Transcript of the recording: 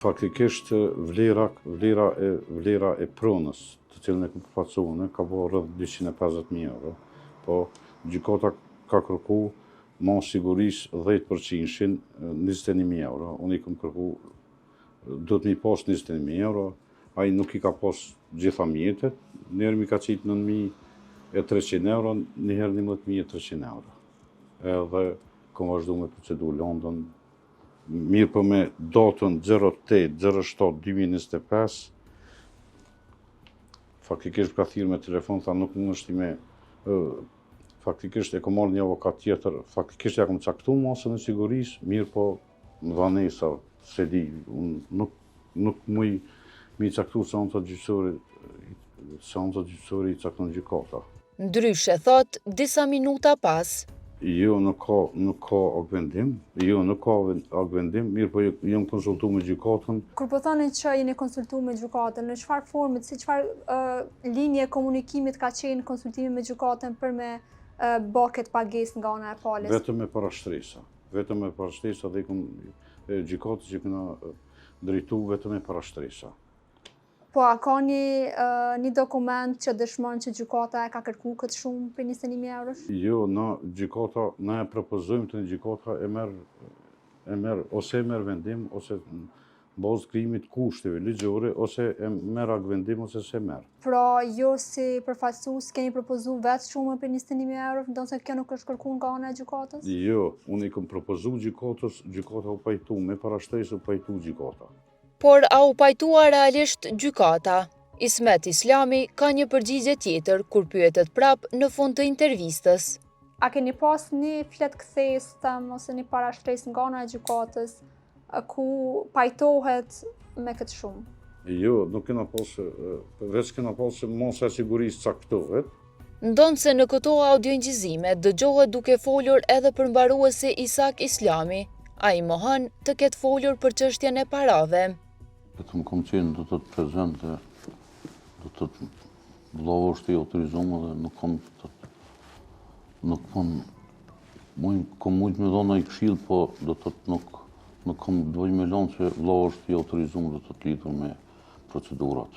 Faktikisht vlera e pronës, të cilën e kam përfaqësuar, ka bërë rreth 250.000 euro, po gjykata ka kërku ma sigurisë 10%, 21.000 euro. Unë i kam kërku, do të mi pas 21.000 euro, ai nuk i ka pas gjitha mjetet, njerë mi ka qitë 9.300 euro, njëherë 11.300 euro. Edhe kam vazhdu me procedu London, mirë për me datën 08/07/2025, faktikisht ka thirrë me telefon, tha nuk mund është me, faktikisht e kam marrë një avokat tjetër, faktikisht ja kam caktu masën e sigurisë, mirë po më dhanesa, se di, nuk muj mi caktu seanca gjyqësore i cakton gjykata. Ndryshe thot, disa minuta pas, Jo, nuk ka aktvendim, mirë po jam konsultu me gjykatën. Kur po thoni që jeni konsultu me gjykatën, në çfarë forme, si çfarë linje komunikimit ka qenë konsultimi me gjykatën për me bë këtë pagesë nga ana e palës? Vetëm me parashtresa dhe gjykatës që këna drejtu vetëm me parashtresa. Po, a ka një dokument që dëshmon që gjykata e ka kërku këtë shumë për 21.000 eurosh? Jo, na e propozojmë të një gjykata ose e merr vendim, ose në bazë krijimit kushteve ligjore, ose e merr vendim ose se merr. Pra, jo si përfaqësues keni propozu vetë shumë për 21.000 euro, ndoshta kjo nuk është kërkuar nga ana e gjykatës? Jo, unë i kam propozu gjykatës, gjykata u pajtu me parashtresë, u pajtu gjykata. Por a u pajtua realisht gjykata? Ismet Islami ka një përgjigje tjetër kur pyetet prap në fund të intervistës. A keni pas një fletkthesë ose një parashtresë nga ana e gjykatës ku pajtohet me këtë shumë? Jo, nuk kena pas, veç kena pas masa e sigurisë caktohet. Ndonse në këto audioingjizime dëgjohet duke folur edhe për mbaruesi Isak Islami, ai mohon të ketë folur për çështjen e parave. Vetëm kam qenë do të të prezente, do të të vllau është i autorizuar dhe nuk kam mujt me dhona i këshill, po do të nuk kam dojnë me lanë që vllau është i autorizuar do të lidhur me procedurat.